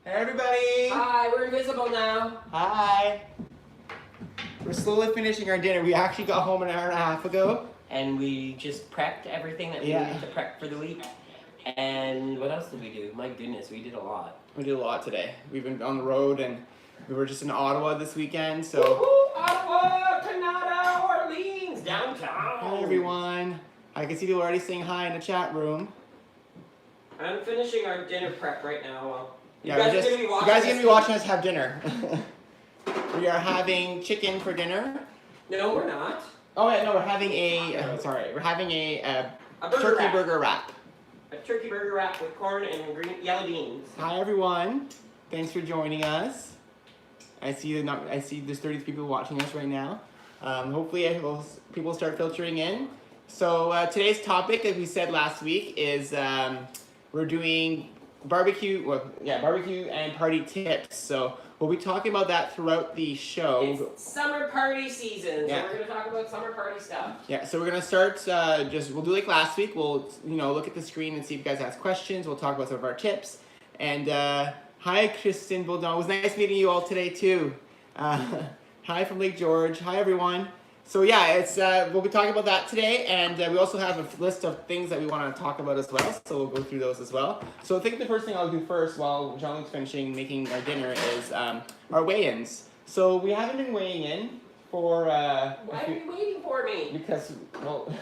Hey everybody! Hi, we're invisible now. Hi! We're slowly finishing our dinner. We actually got home an hour and a half ago. And we just prepped everything that we needed to prep for the week. And what else did we do? My goodness, we did a lot. We did a lot today. We've been on the road and we were just in Ottawa this weekend, so... Woohoo! Ottawa, Canada, Orleans, downtown! Hi everyone! I can see people already saying hi in the chat room. I'm finishing our dinner prep right now. You guys are going to be watching us have dinner. We are having chicken for dinner. No, we're not. Oh yeah, no, we're having we're having a turkey burger wrap. A turkey burger wrap with corn and yellow beans. Hi everyone, thanks for joining us. I see there's 30 people watching us right now. Hopefully people start filtering in. So today's topic, as we said last week, is we're doing barbecue and party tips. So we'll be talking about that throughout the show. It's summer party season, so we're going to talk about summer party stuff. Yeah, so we're going to start, we'll do like last week. We'll, look at the screen and see if you guys ask questions. We'll talk about some of our tips. And hi, Kristen Bourdon. It was nice meeting you all today, too. Hi from Lake George. Hi, everyone. So yeah, we'll be talking about that today, and we also have a list of things that we want to talk about as well, so we'll go through those as well. So I think the first thing I'll do first, while Jean-Luc's finishing making our dinner, is our weigh-ins. So we haven't been weighing in for... Why are you waiting for me? Because, well...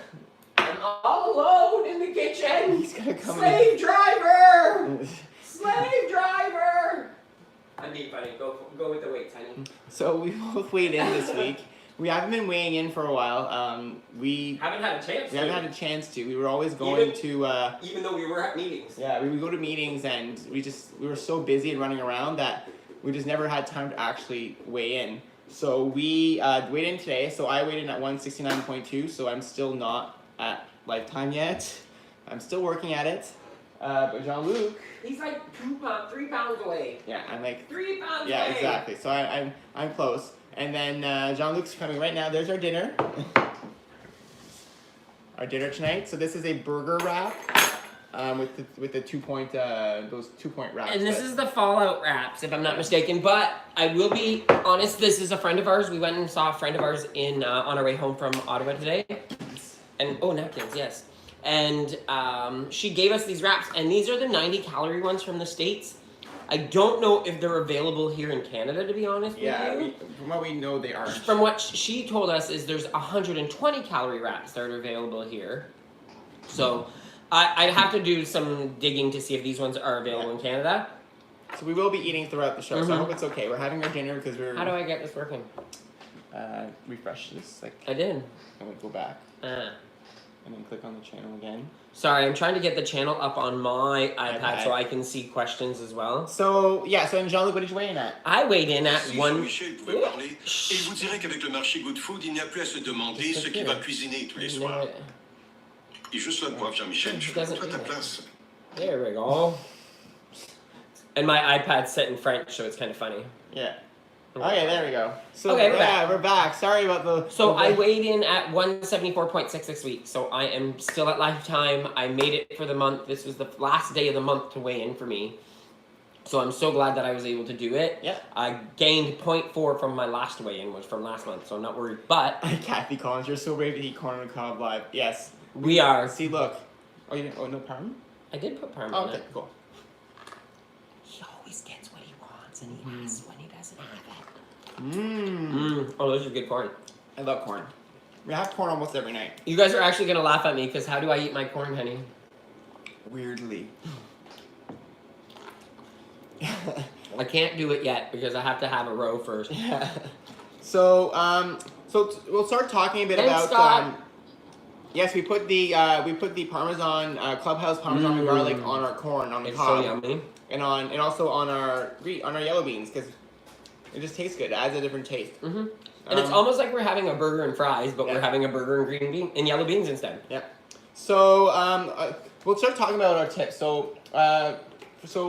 I'm all alone in the kitchen! He's gonna come Slave driver! Slave driver! I'm being funny. Go with the weights, honey. So we both weighed in this week. We haven't been weighing in for a while. We haven't had a chance to. We were always going to... even though we were at meetings. Yeah, we would go to meetings and we were so busy and running around that we just never had time to actually weigh in. So we weighed in today. So I weighed in at 169.2, so I'm still not at lifetime yet. I'm still working at it. But Jean-Luc... He's like 3 pounds away. Yeah, I'm like... 3 pounds away. Yeah, exactly. So I'm close. And then Jean-Luc's coming right now. There's our dinner. Our dinner tonight. So this is a burger wrap with the 2-point those 2-point wraps. And this is the Fallout wraps, if I'm not mistaken. But I will be honest. This is a friend of ours. We went and saw a friend of ours on our way home from Ottawa today. And napkins, yes. And she gave us these wraps, and these are the 90-calorie ones from the States. I don't know if they're available here in Canada, to be honest with you. Yeah, from what we know, they aren't. From what she told us is there's 120-calorie wraps that are available here. So I'd have to do some digging to see if these ones are available in Canada. So we will be eating throughout the show, so I hope it's okay. We're having our dinner because we're... How do I get this working? Refresh this. I did. And we go back. And then click on the channel again. Sorry, I'm trying to get the channel up on my iPad so I can see questions as well. So, so Jean-Luc, what did you weigh in at? I weighed in at one... Michel pouvait parler, et il vous dirait qu'avec le marché Good Food, il n'y a plus à se demander ce qu'il va cuisiner tous les soirs. Et juste là de voir Jean-Michel, je fais toi ta place. There we go. And my iPad's set in French, so it's kind of funny. Yeah. Okay, there we go. So we're back. Sorry about the... So I weighed in at 174.6 this week. So I am still at lifetime. I made it for the month. This was the last day of the month to weigh in for me. So I'm so glad that I was able to do it. Yeah. I gained 0.4 from my last weigh-in, which from last month, so I'm not worried. But... Kathy Collins, you're so brave to eat corn on the cob live. Yes. We are. See, look. Oh, you didn't... Oh, no parm? I did put parm in it. Okay, cool. He always gets what he wants, and he asks when he doesn't have it. Oh, those are good corn. I love corn. We have corn almost every night. You guys are actually going to laugh at me, because how do I eat my corn, honey? Weirdly. I can't do it yet, because I have to have a row first. Yeah. So, we'll start talking a bit about... yes, we put the Parmesan, Clubhouse Parmesan and garlic on our corn, on the cob. It's so yummy. And also on our yellow beans, because it just tastes good. It adds a different taste. And it's almost like we're having a burger and fries, but we're having a burger and yellow beans instead. Yeah. So we'll start talking about our tips. So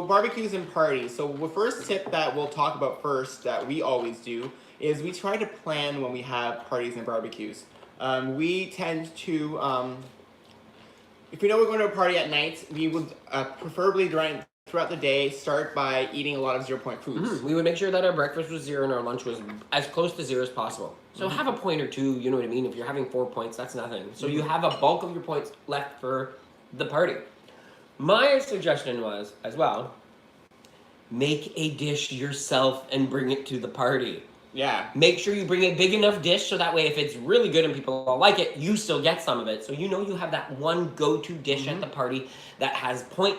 barbecues and parties. So the first tip that we'll talk about first that we always do is we try to plan when we have parties and barbecues. We tend to, if we know we're going to a party at night, we would preferably during throughout the day, start by eating a lot of 0-point foods. We would make sure that our breakfast was 0 and our lunch was as close to 0 as possible. So have a point or two, you know what I mean? If you're having 4 points, that's nothing. So you have a bulk of your points left for the party. My suggestion was, as well, make a dish yourself and bring it to the party. Yeah. Make sure you bring a big enough dish so that way if it's really good and people all like it, you still get some of it. So you know you have that one go-to dish at the party that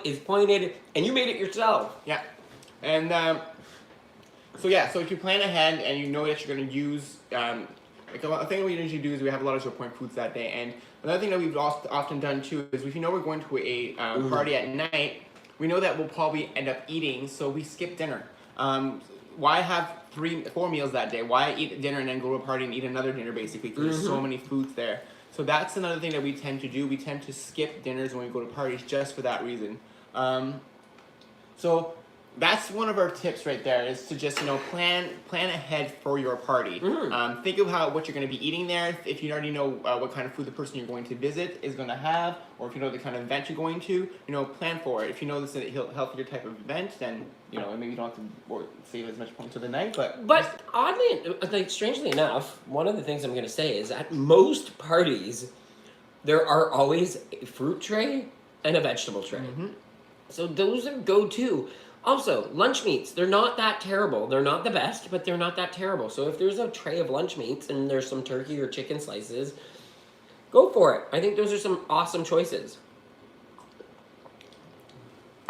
is pointed and you made it yourself. Yeah. And so if you plan ahead and you know that you're going to use, like a thing we usually do is we have a lot of 0-point foods that day. And another thing that we've often done too is if you know we're going to a party at night, we know that we'll probably end up eating, so we skip dinner. Why have 4 meals that day? Why eat dinner and then go to a party and eat another dinner basically? Because there's so many foods there. So that's another thing that we tend to do. We tend to skip dinners when we go to parties just for that reason. So that's one of our tips right there is to just plan ahead for your party. Think of what you're going to be eating there. If you already know what kind of food the person you're going to visit is going to have, or if you know the kind of event you're going to, plan for it. If you know this is a healthier type of event, then maybe you don't have to save as much points to the night. But oddly, strangely enough, one of the things I'm going to say is at most parties, there are always a fruit tray and a vegetable tray. So those are go-to. Also, lunch meats, they're not that terrible. They're not the best, but they're not that terrible. So if there's a tray of lunch meats and there's some turkey or chicken slices, go for it. I think those are some awesome choices.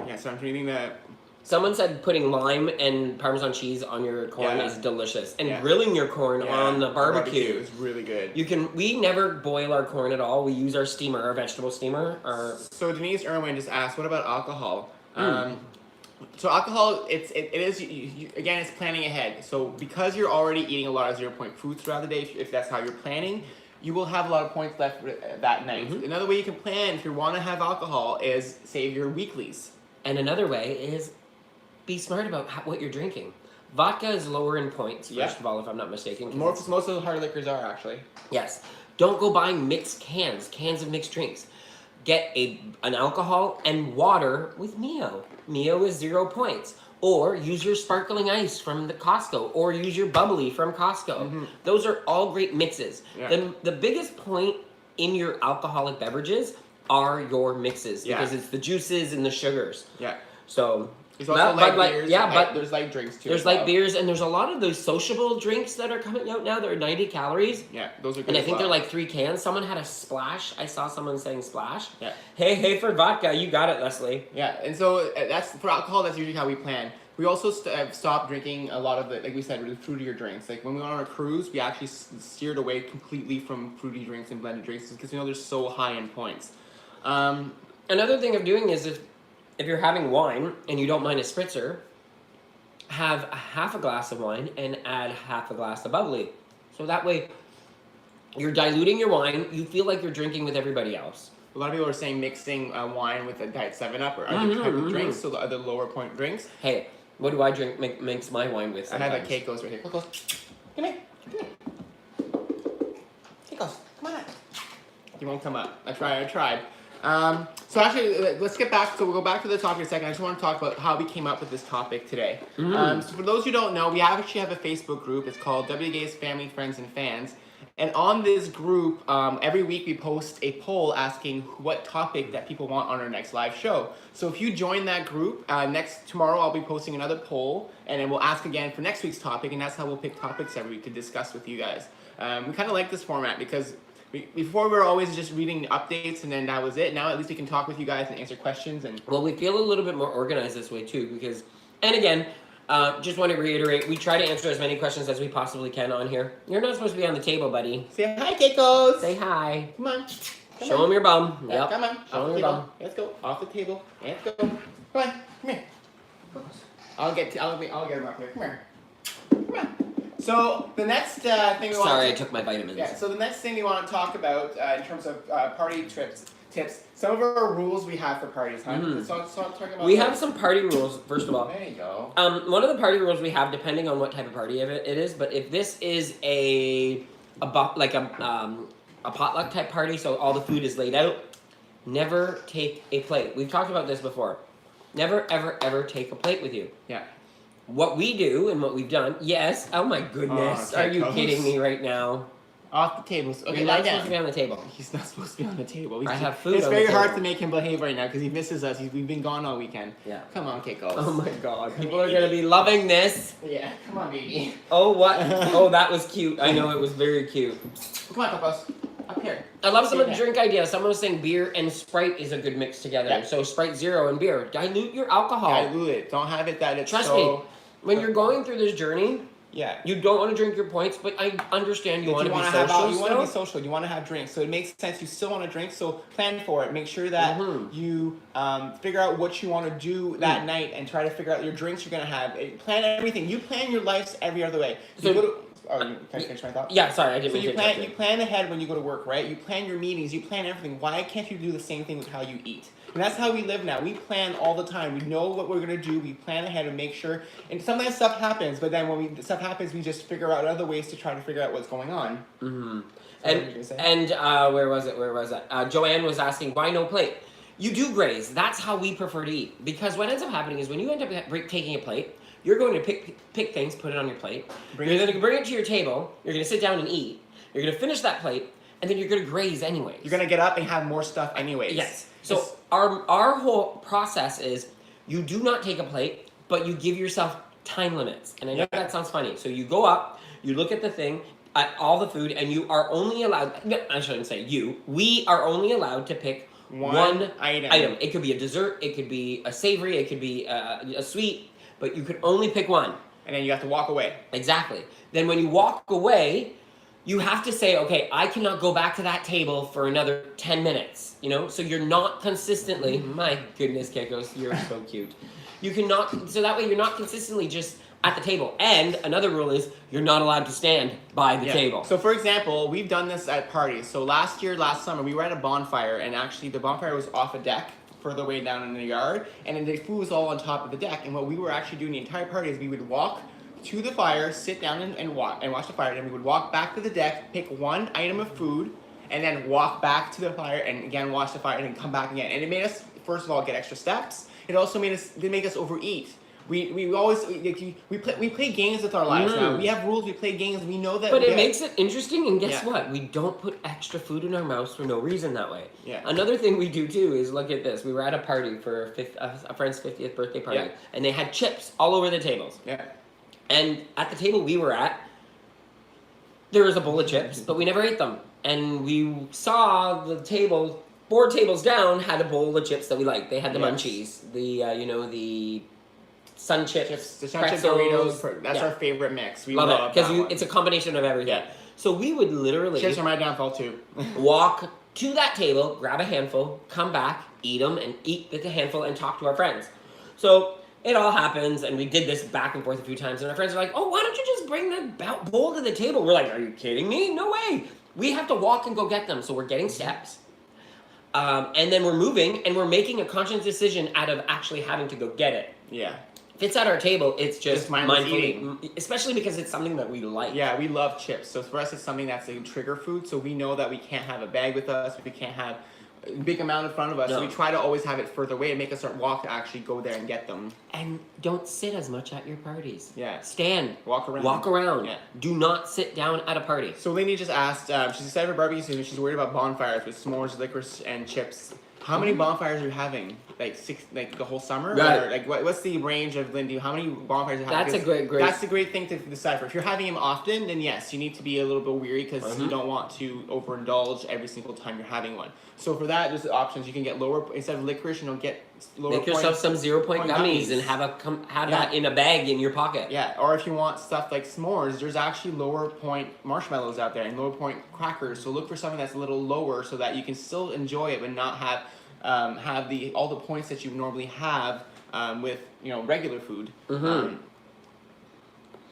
Yeah, so I'm reading that. Someone said putting lime and Parmesan cheese on your corn is delicious. And grilling your corn on the barbecue is really good. We never boil our corn at all. We use our steamer, our vegetable steamer. So Denise Irwin just asked, what about alcohol? So alcohol, it is again, it's planning ahead. So because you're already eating a lot of 0-point foods throughout the day, if that's how you're planning, you will have a lot of points left that night. Another way you can plan if you want to have alcohol is save your weeklies. And another way is be smart about what you're drinking. Vodka is lower in points, first of all, if I'm not mistaken. Most of the hard liquors are actually. Yes. Don't go buying mixed cans of mixed drinks. Get an alcohol and water with Mio. Mio is 0 points. Or use your sparkling ice from the Costco. Or use your bubbly from Costco. Those are all great mixes. Yeah. The biggest point in your alcoholic beverages are your mixes. Because it's the juices and the sugars. Yeah. So there's also light beers. But there's light drinks too. There's light beers, and there's a lot of those sociable drinks that are coming out now. They're 90 calories. Yeah, those are good. And I think they're like 3 cans. Someone had a Splash. I saw someone saying Splash. Yeah. Hey, for vodka, you got it, Leslie. Yeah, and so that's for alcohol. That's usually how we plan. We also stopped drinking a lot of the, like we said, really fruitier drinks. Like when we went on a cruise, we actually steered away completely from fruity drinks and blended drinks because we know they're so high in points. Another thing of doing is if you're having wine and you don't mind a spritzer, have half a glass of wine and add half a glass of bubbly. So that way you're diluting your wine. You feel like you're drinking with everybody else. A lot of people are saying mixing wine with a Diet 7-Up or other type of drinks, so the other lower point drinks. Hey, what do I drink? Mix my wine with sometimes. I have a Keiko's right here. Keiko's. Come here. Keiko's, come on. He won't come up. I tried. So actually, let's get back. So we'll go back to the topic in a second. I just want to talk about how we came up with this topic today. So for those who don't know, we actually have a Facebook group. It's called WGays Family, Friends, and Fans. And on this group, every week we post a poll asking what topic that people want on our next live show. So if you join that group, tomorrow I'll be posting another poll, and then we'll ask again for next week's topic, and that's how we'll pick topics every week to discuss with you guys. We kind of like this format because before we were always just reading updates and then that was it. Now at least we can talk with you guys and answer questions. Well, we feel a little bit more organized this way too because, and again, just want to reiterate, we try to answer as many questions as we possibly can on here. You're not supposed to be on the table, buddy. Say hi, Keikos. Say hi. Come on. Show him your bum. Yeah, yep. Come on. Show him your bum. Let's go. Off the table. Let's go. Come on. Come here. I'll get him up here. Come here. Come on. So the next thing we want. Sorry, I took my vitamins. Yeah. So the next thing we want to talk about in terms of party tips. Some of our rules we have for parties, huh? So I'm talking about. We have some party rules. First of all. There you go. One of the party rules we have, depending on what type of party it is, but if this is a potluck type party, so all the food is laid out, never take a plate. We've talked about this before. Never, ever, ever take a plate with you. Yeah. What we do and what we've done, yes. Oh my goodness. Oh, Are you close. kidding me right now? Off the tables. Okay, You're lie not supposed down. to be on the table. He's not supposed to be on the table. I have food It's on the very hard table. to make him behave right now because he misses us. We've been gone all weekend. Yeah. Come on, Keiko. Oh my god. People are gonna be loving this. Yeah, come on, baby. Oh, what? Oh, that was cute. I know it was very cute. Come on, Pupos. Up here. I love some of the Yeah. drink ideas. Someone was saying beer and Sprite is a good mix together. Yeah. So Sprite Zero and beer. Dilute your alcohol. Dilute it. Don't have it that it's Trust so... me. When you're going through this journey, Yeah. you don't want to drink your points, but I understand you want to be have social. you want to be still. social. You want to have drinks, so it makes sense. You still want to drink, so plan for it. Make sure that you figure out what you want to do that night, and try to figure out your drinks you're gonna have. Plan everything. You plan your life every other way. So- Can I finish my thought? Yeah, sorry, I didn't So mean you to plan interrupt you plan ahead when you go to work, right? You plan your meetings, you plan everything. Why can't you do the same thing with how you eat? And that's how we live now. We plan all the time. We know what we're gonna do. We plan ahead and make sure. And sometimes stuff happens, but then when stuff happens, we just figure out other ways to try to figure out what's going on. Mm-hmm. So what were you gonna say? And where was it? Joanne was asking, why no plate? You do graze. That's how we prefer to eat. Because what ends up happening is when you end up taking a plate, you're going to pick things, put it on your plate. You're then going to bring it to your table. You're going to sit down and eat. You're going to finish that plate, and then you're going to graze anyways. You're gonna get up and have more stuff anyways. Yes. So our whole process is you do not take a plate, but you give yourself time limits. And I know that sounds funny. So you go up, you look at the thing, at all the food, and you are only allowed. No, I shouldn't say you. We are only allowed to pick one item. It could be a dessert. It could be a savory. It could be a sweet. But you could only pick one. And then you have to walk away. Exactly. Then when you walk away, you have to say, okay, I cannot go back to that table for another 10 minutes, you know? So you're not consistently, my goodness, Kekos, you're so cute. You cannot, so that way you're not consistently just at the table. And another rule is you're not allowed to stand by the table. So for example, we've done this at parties. So last summer, we were at a bonfire, and actually the bonfire was off a deck further way down in the yard, and then the food was all on top of the deck. And what we were actually doing the entire party is we would walk to the fire, sit down and watch the fire, and we would walk back to the deck, pick one item of food, and then walk back to the fire and again watch the fire and then come back again. And it made us, first of all, get extra steps. It also made us overeat. We always we play games with our lives now. We have rules. We play games. We know that. But it makes it interesting, and guess Yeah. what? We don't put extra food in our mouths for no reason that way. Yeah. Another thing we do too is look at this. We were at a party for a friend's 50th birthday party, Yeah. and they had chips all over the tables. Yeah. And at the table we were at, there was a bowl of chips, but we never ate them. And we saw the table, 4 tables down, had a bowl of chips that we liked. They had the Yes. munchies, the sun chips, The Sun Chip pretzels. Doritos. That's our favorite mix. We love love it because that one. it's a combination of everything. Yeah. So we would literally Chips are my downfall too. walk to that table, grab a handful, come back, eat them, and eat the handful and talk to our friends. So it all happens, and we did this back and forth a few times, and our friends are like, oh, why don't you just bring the bowl to the table? We're like, are you kidding me? No way. We have to walk and go get them, so we're getting steps. And then we're moving, and we're making a conscious decision out of actually having to go get it. Yeah. If it's at our table, it's just mindless mindfully, eating. especially because it's something that we like. Yeah, we love chips. So for us, it's something that's a trigger food. So we know that we can't have a bag with us. We can't have a big amount in front of us. No. So we try to always have it further away and make us walk to actually go there and get them. And don't sit as much at your parties. Yeah. Stand. Walk around. Walk around. Yeah. Do not sit down at a party. So Lainey just asked, she's excited for barbecues and she's worried about bonfires with s'mores, licorice, and chips. How many bonfires are you having? Like 6, like the whole summer? Right. Or like what's the range of Lindy? How many bonfires are you having? That's a great. That's the great thing to decipher. If you're having them often, then yes, you need to be a little bit weary because you don't want to overindulge every single time you're having one. So for that, there's options. You can get lower, instead of licorice, get lower Make yourself some 0 point gummies gummies. and have that in a bag in your pocket. Yeah, or if you want stuff like s'mores, there's actually lower point marshmallows out there and lower point crackers. So look for something that's a little lower so that you can still enjoy it but not have all the points that you normally have with regular food.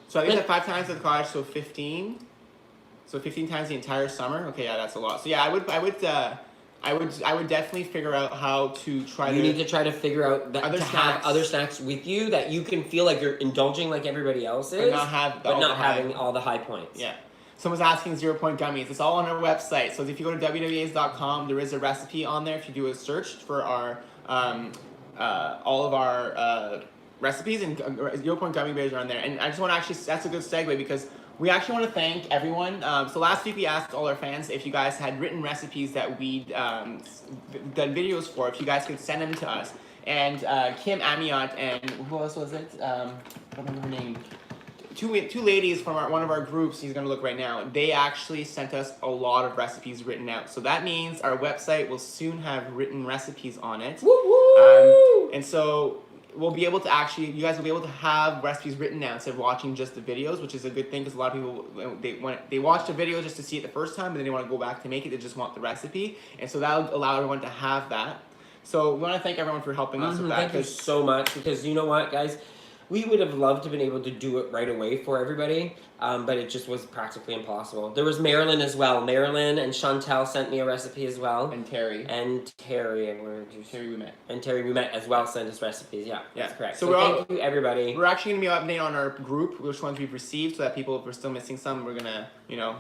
So I think that 5 times at the cottage, so 15. So 15 times the entire summer. Okay, yeah, that's a lot. So yeah, I would definitely figure out how to try. You need to try to figure out that Other to snacks. have other snacks with you that you can feel like you're indulging like everybody else is, But not have but all not the high- having all the high points. Yeah. Someone's asking 0 point gummies. It's all on our website. So if you go to www.com, there is a recipe on there. If you do a search for our all of our recipes, and 0 Point gummy bears are on there. And I just want to actually, that's a good segue because we actually want to thank everyone. So last week we asked all our fans if you guys had written recipes that we'd done videos for, if you guys could send them to us. And Kim Amiot and who else was it? I don't remember her name. Two ladies from one of our groups, he's going to look right now, they actually sent us a lot of recipes written out. So that means our website will soon have written recipes on it. Woo-woo! And so we'll be able to actually, you guys will be able to have recipes written out instead of watching just the videos, which is a good thing because a lot of people, they watch the video just to see it the first time, and then they want to go back to make it, they just want the recipe. And so that'll allow everyone to have that. So we want to thank everyone for helping us with that. Thank you so much, because you know what, guys? We would have loved to have been able to do it right away for everybody, but it just was practically impossible. There was Marilyn as well. Marilyn and Chantel sent me a recipe as well. And Terry. And Terry, and Terry we met. And Terry we met as well sent us recipes. Yeah, that's correct. So thank you, everybody. We're actually going to be updating on our group, which ones we've received, so that people, if we're still missing some, we're going to,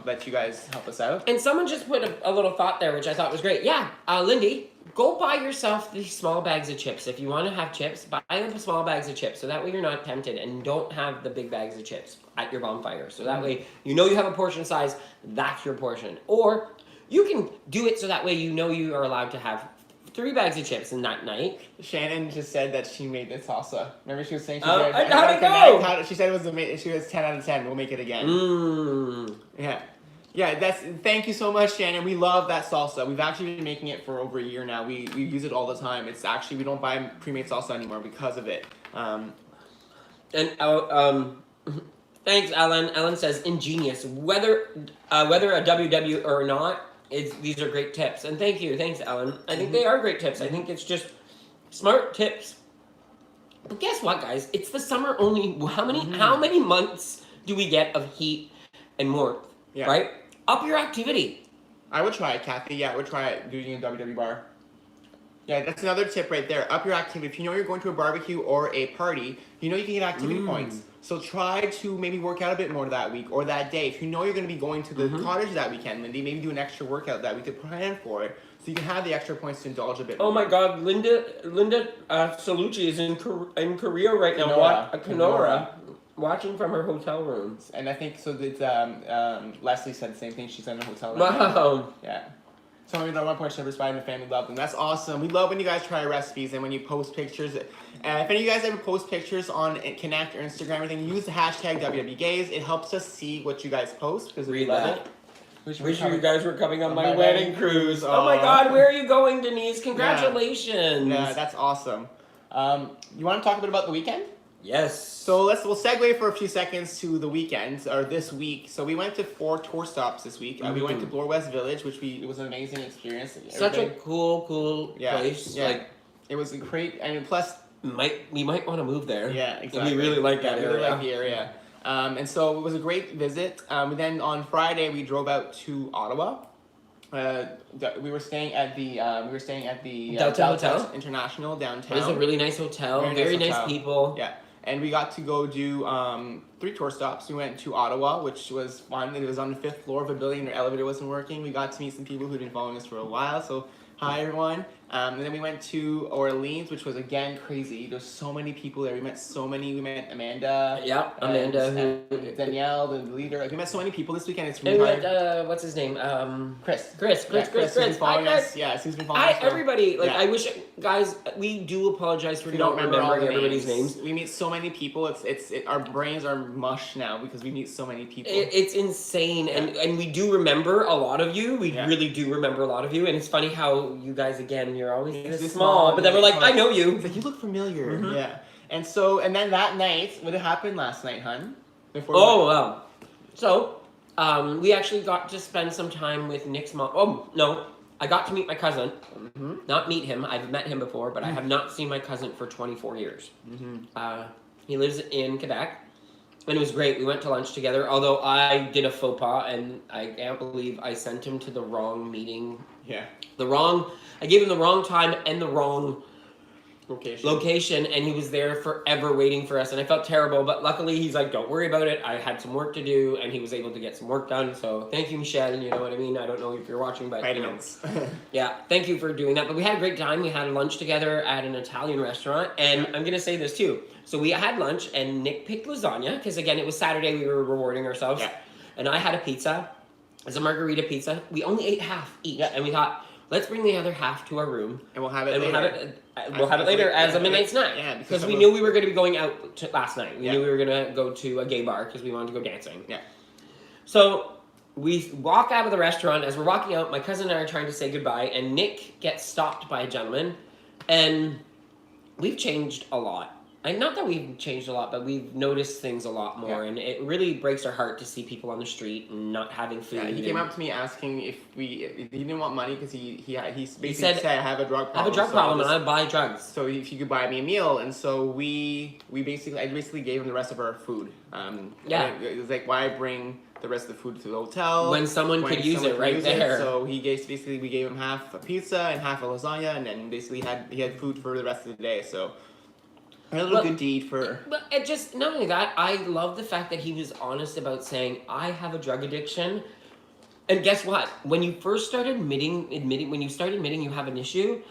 let you guys help us out. And someone just put a little thought there, which I thought was great. Yeah, Lindy, go buy yourself these small bags of chips. If you want to have chips, buy them small bags of chips, so that way you're not tempted, and don't have the big bags of chips at your bonfire. So that way you have a portion size, that's your portion. Or you can do it so that way you are allowed to have 3 bags of chips in that night. Shannon just said that she made the salsa. Remember she was saying she how'd it go? She said she was 10 out of 10. We'll make it again. Yeah. Yeah, thank you so much, Shannon. We love that salsa. We've actually been making it for over a year now. We use it all the time. It's actually, we don't buy pre-made salsa anymore because of it. Thanks, Ellen. Ellen says, ingenious. Whether a WW or not, these are great tips. And thanks, Ellen. I think they are great tips. I think it's just smart tips. But guess what, guys? It's the summer only. How many months do we get of heat and warmth? Yeah. Right? Up your activity. I would try it, Kathy. Yeah, I would try it doing a WW bar. Yeah, that's another tip right there. Up your activity. If you know you're going to a barbecue or a party, you can get activity points. So try to maybe work out a bit more that week or that day. If you know you're going to be going to the cottage that weekend, Lindy, maybe do an extra workout that week to plan for it, so you can have the extra points to indulge a bit more. Oh my God, Linda Salucci is in Korea right now. Kenora. Watching from her hotel room. And I think so that Leslie said the same thing. She's in a hotel room. Wow. Yeah. So at one point she responded, and the family loved them. That's awesome. We love when you guys try recipes and when you post pictures. If any of you guys ever post pictures on Connect or Instagram or anything, use the hashtag WWGays. It helps us see what you guys post because we love it. Wish you guys were coming on my wedding cruise. Oh my God, where are you going, Denise? Congratulations. Yeah, that's awesome. You want to talk a bit about the weekend? Yes. So we'll segue for a few seconds to the weekend, or this week. So we went to 4 tour stops this week. We went to Bloor West Village, which it was an amazing experience. Such a cool place. Yeah. Like, it was great, and plus we might want to move there. Yeah, exactly. We really like that area. We really like the area. And so it was a great visit. Then on Friday we drove out to Ottawa. We were staying at the Delta Hotel International downtown. It was a really nice hotel. Very nice people. Yeah. And we got to go do 3 tour stops. We went to Ottawa, which was fun. It was on the 5th floor of a building. Their elevator wasn't working. We got to meet some people who'd been following us for a while. So hi, everyone. And then we went to Orleans, which was, again, crazy. There's so many people there. We met Amanda. Yeah, Amanda. Danielle, the leader. We met so many people this weekend. It's really hard. What's his name? Chris. Chris. Who's been following us. Yeah, who's been following us. Everybody. I wish, guys, we do apologize for not remembering everybody's names. We meet so many people. Our brains are mush now because we meet so many people. It's insane. Yeah. And we do remember a lot of you. We really do remember a lot of you. And it's funny how you guys, again, you're always this small, but then we're like, I know you. It's like, you look familiar. Yeah. And then that night, what happened last night, hun? Wow. So, we actually got to spend some time with Nick's mom. Oh, no. I got to meet my cousin. Not meet him. I've met him before, but I have not seen my cousin for 24 years. He lives in Quebec. And it was great. We went to lunch together, although I did a faux pas, and I can't believe I sent him to the wrong meeting. Yeah. I gave him the wrong time and the wrong location, and he was there forever waiting for us, and I felt terrible, but luckily he's like, don't worry about it, I had some work to do, and he was able to get some work done, so thank you, Michelle, you know what I mean? I don't know if you're watching, but Vitamins. yeah, thank you for doing that, but we had a great time. We had lunch together at an Italian restaurant, and I'm gonna say this too, so we had lunch, and Nick picked lasagna, because again, it was Saturday, we were rewarding ourselves, and I had a pizza. It's a margarita pizza. We only ate half each, and we thought, let's bring the other half to our room, and we'll have it later. We'll have it later as a midnight snack. Yeah, because we knew we were going to be going out last night. We knew we were going to go to a gay bar because we wanted to go dancing. Yeah. So we walk out of the restaurant. As we're walking out, my cousin and I are trying to say goodbye, and Nick gets stopped by a gentleman, and we've changed a lot. And not that we've changed a lot, but we've noticed things a lot more, and it really breaks our heart to see people on the street and not having food. Yeah, he came up to me asking if he didn't want money because he basically said I have a drug problem. I have a drug problem and I buy drugs. So if you could buy me a meal, and so I basically gave him the rest of our food. It was like, why bring the rest of the food to the hotel when someone could use it right there? So we gave him half a pizza and half a lasagna, and then basically he had food for the rest of the day. So. A little good deed for... But it just, not only that, I love the fact that he was honest about saying, I have a drug addiction. And guess what? When you first start admitting you have an issue,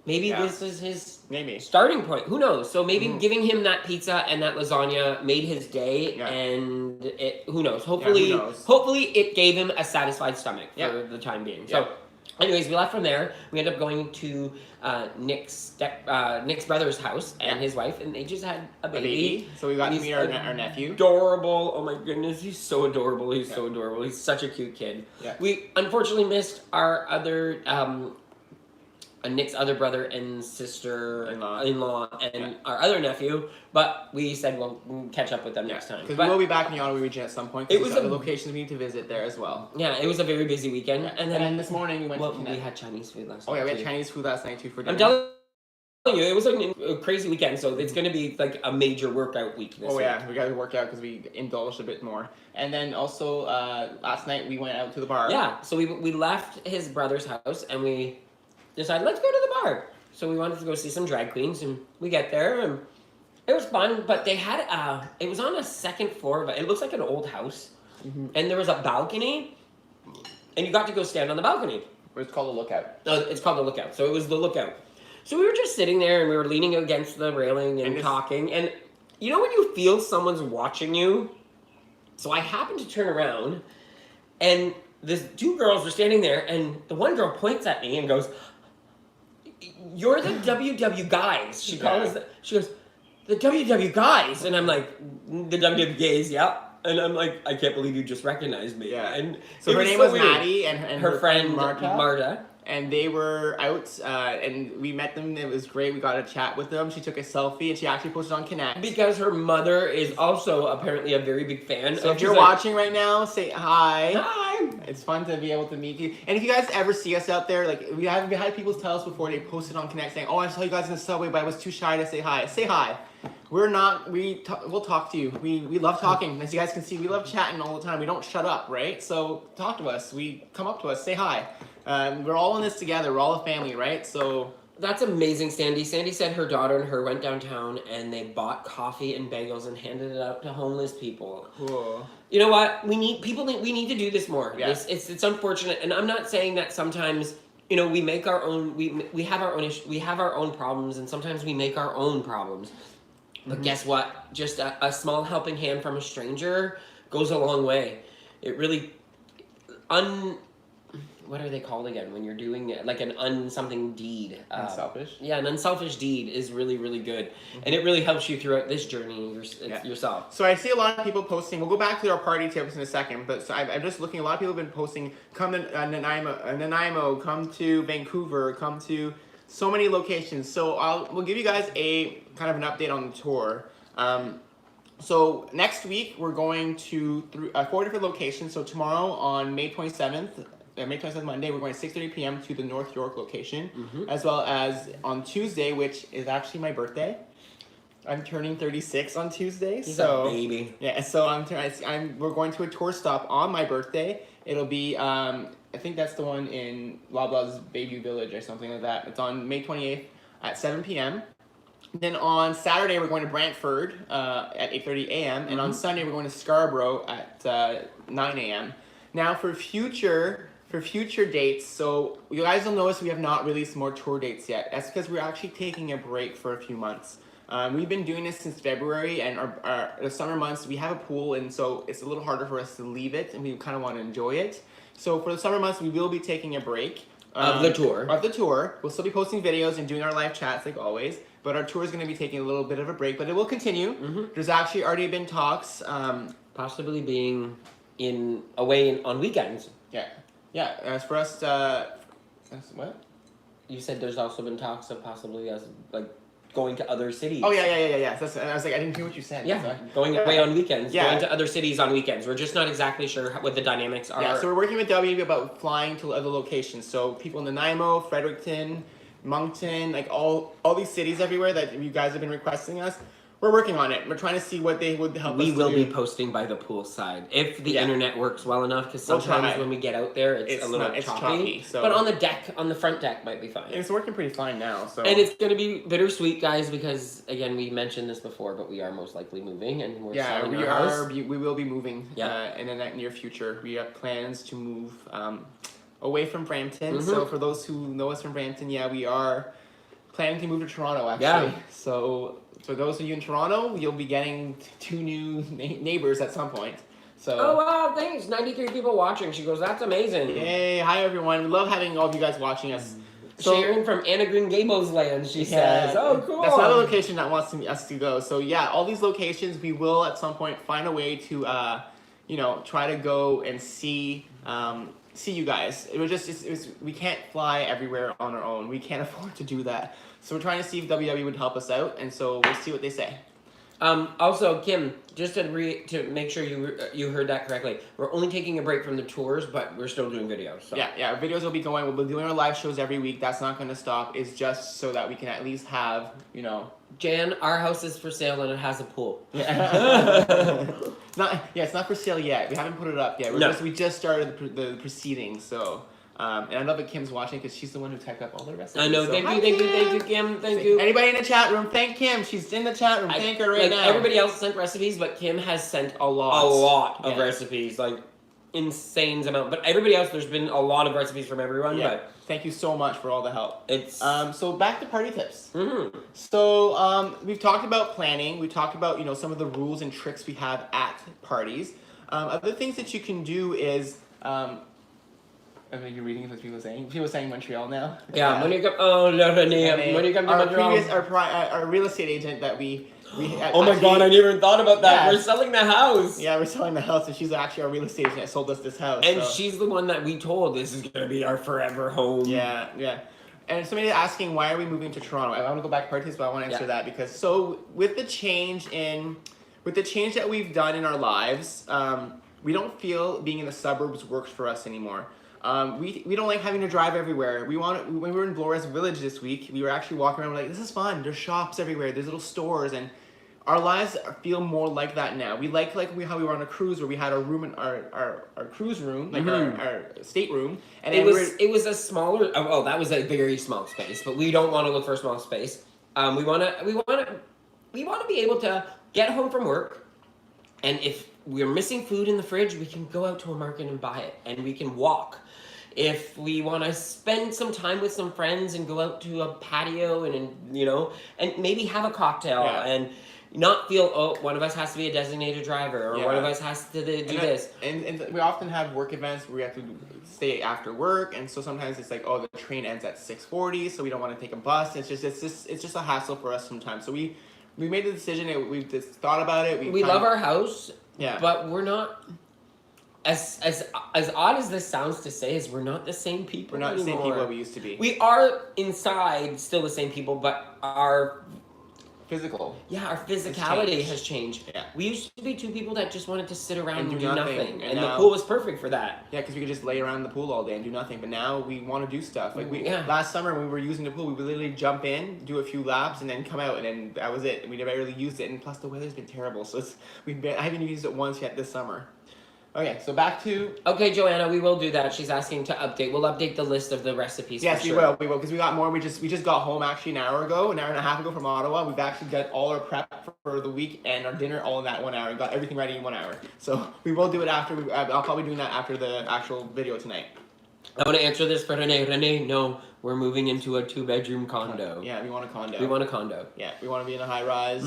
maybe this is his starting point. Who knows? So maybe giving him that pizza and that lasagna made his day, and who knows? Hopefully it gave him a satisfied stomach for the time being. So... Anyways, we left from there. We ended up going to Nick's brother's house and his wife, and they just had a baby. So we got to meet our nephew. Adorable! Oh my goodness, he's so adorable. He's so adorable. He's such a cute kid. Yeah. We unfortunately missed our other Nick's other brother and sister-in-law and our other nephew, but we said we'll catch up with them next time. Because we will be back in the Ottawa region at some point. It was the locations we need to visit there as well. Yeah, it was a very busy weekend. Yeah. And then this morning we went to we had Chinese food last night. Oh yeah, we had Chinese food last night too for dinner. I'm telling you, it was a crazy weekend, so it's going to be like a major workout week this week. Yeah, we got to work out because we indulged a bit more. And then also last night we went out to the bar. Yeah, so we left his brother's house and we decided, let's go to the bar. So we wanted to go see some drag queens, and we get there, and it was fun, but they had, it was on a second floor, but it looks like an old house, and there was a balcony, and you got to go stand on the balcony. It's called the Lookout. It's called the Lookout, so it was the Lookout. So we were just sitting there, and we were leaning against the railing and talking, and you know when you feel someone's watching you? So I happened to turn around, and the two girls were standing there, and the one girl points at me and goes, "You're the WW guys." She calls. She goes, "The WW guys," and I'm like, "The WW gays, yeah." And I'm like, "I can't believe you just recognized me." Yeah. And so her name was Maddie, and her friend Marta. And they were out, and we met them. It was great. We got to chat with them. She took a selfie, and she actually posted on Connect. Because her mother is also apparently a very big fan. So if you're watching right now, say hi. Hi. It's fun to be able to meet you. And if you guys ever see us out there, like we had people tell us before they posted on Connect saying, "Oh, I saw you guys in the subway, but I was too shy to say hi." Say hi. We'll talk to you. We love talking. As you guys can see, we love chatting all the time. We don't shut up, right? So talk to us. Come up to us. Say hi. We're all in this together. We're all a family, right? So that's amazing, Sandy. Sandy said her daughter and her went downtown and they bought coffee and bagels and handed it out to homeless people. Cool. You know what? We need to do this more. Yeah. It's unfortunate, and I'm not saying that sometimes. You know, we make our own. We have our own issues. We have our own problems, and sometimes we make our own problems. But guess what? Just a small helping hand from a stranger goes a long way. It really what are they called again when you're doing like an something deed? Unselfish? Yeah, an unselfish deed is really, really good. And it really helps you throughout this journey yourself. So I see a lot of people posting, we'll go back to our party tips in a second, but so I'm just looking, a lot of people have been posting, come to Nanaimo, come to Vancouver, come to so many locations. So we'll give you guys a kind of an update on the tour. So next week we're going to 4 different locations. So tomorrow on May 27th, Monday, we're going at 6:30 p.m. to the North York location, as well as on Tuesday, which is actually my birthday. I'm turning 36 on Tuesday. He's a baby. Yeah, so we're going to a tour stop on my birthday. It'll be, I think that's the one in Loblaws Bayview Village or something like that. It's on May 28th at 7 p.m. Then on Saturday we're going to Brantford at 8:30 a.m. and on Sunday we're going to Scarborough at 9 a.m. Now for future dates, so you guys will notice we have not released more tour dates yet. That's because we're actually taking a break for a few months. We've been doing this since February, and the summer months we have a pool, and so it's a little harder for us to leave it, and we kind of want to enjoy it. So for the summer months, we will be taking a break. Of the tour. We'll still be posting videos and doing our live chats like always, but our tour is going to be taking a little bit of a break, but it will continue. There's actually already been talks. Possibly being away on weekends. Yeah. As for us, what? You said there's also been talks of possibly us like going to other cities. Oh yeah. I was like, I didn't hear what you said. Yeah, Sorry. going away on weekends. Yeah. Going to other cities on weekends. We're just not exactly sure what the dynamics are. Yeah, so we're working with WB about flying to other locations. So people in Nanaimo, Fredericton, Moncton, like all these cities everywhere that you guys have been requesting us. We're working on it. We're trying to see what they would help us We to will do. be posting by the pool side if the internet works well enough. Because sometimes when we get out there, it's a little choppy. So. But on the front deck might be fine. It's working pretty fine now. So. And it's going to be bittersweet, guys, because again, we mentioned this before, but we are most likely moving, and we're selling our house. We will be moving. Yeah. In the near future, we have plans to move away from Brampton. So for those who know us from Brampton, we are planning to move to Toronto. Actually, so. For those of you in Toronto, you'll be getting 2 new neighbors at some point. So. Oh wow! Thanks, 93 people watching. She goes, "That's amazing." Yay! Hi everyone. We love having all of you guys watching us. So, Sharon from Anna Green Gables land. She says, "Oh, cool." That's another location that wants us to go. So all these locations we will at some point find a way to, try to go and see you guys. We can't fly everywhere on our own. We can't afford to do that. So we're trying to see if WW would help us out, and so we'll see what they say. Also, Kim, just to make sure you heard that correctly, we're only taking a break from the tours, but we're still doing videos. So. Yeah, videos will be going. We'll be doing our live shows every week. That's not going to stop. It's just so that we can at least have, Jan, our house is for sale and it has a pool. Yeah. It's not for sale yet. We haven't put it up yet. We just started the proceedings, so. And I love that Kim's watching because she's the one who typed up all the recipes. I know. So, Thank you, Kim. Thank you. Anybody in the chat room, thank Kim. She's in the chat room. Thank her right now. Everybody else sent recipes, but Kim has sent a lot of recipes, like insane amount. But everybody else, there's been a lot of recipes from everyone. Yeah. But thank you so much for all the help. It's so back to party tips. So we've talked about planning. We talked about some of the rules and tricks we have at parties. Other things that you can do is. I mean, you're reading what people saying. People saying Montreal now. Yeah, when you come. Oh, no, when you come to Montreal. Our real estate agent that we. Oh my God! I never even thought about that. Yeah. We're selling the house. Yeah, we're selling the house, and she's actually our real estate agent that sold us this house. And she's the one that we told this is gonna be our forever home. Yeah. And somebody asking why are we moving to Toronto? I want to go back to parties, but I want to answer that because with the change that we've done in our lives, we don't feel being in the suburbs works for us anymore. We don't like having to drive everywhere. When we were in Flores Village this week, we were actually walking around. We're like, this is fun. There's shops everywhere. There's little stores, and our lives feel more like that now. We like how we were on a cruise where we had our room in our cruise room, like our stateroom, and it was a smaller. Oh, that was a very small space, but we don't want to look for a small space. We want to be able to get home from work, and if we're missing food in the fridge, we can go out to a market and buy it, and we can walk. If we want to spend some time with some friends and go out to a patio and maybe have a cocktail and not feel, one of us has to be a designated driver or one of us has to do this. And we often have work events where we have to stay after work, and so sometimes it's like, the train ends at 6:40, so we don't want to take a bus. It's just a hassle for us sometimes. So we made the decision. We've just thought about it. We love our house. Yeah. But we're not as odd as this sounds to say is we're not the same people. We're not anymore. The same people we used to be. We are inside still the same people, but our our physicality has changed. Yeah. We used to be 2 people that just wanted to sit around and do nothing. And now, the pool was perfect for that. Yeah, because we could just lay around the pool all day and do nothing. But now we want to do stuff. Like last summer when we were using the pool, we would literally jump in, do a few laps, and then come out, and then that was it. We never really used it, and plus the weather's been terrible. So I haven't used it once yet this summer. Okay, so back to... Okay, Joanna, we will do that. She's asking to update. We'll update the list of the recipes. Yes, for sure. we will, because we got more. We just got home actually an hour and a half ago from Ottawa. We've actually got all our prep for the week and our dinner all in that 1 hour. We got everything ready in 1 hour. So we will do it after. I'll probably do that after the actual video tonight. I want to answer this for Renee. Renee, no, we're moving into a 2-bedroom condo. Yeah, we want a condo. We want a condo. Yeah, we want to be in a high rise.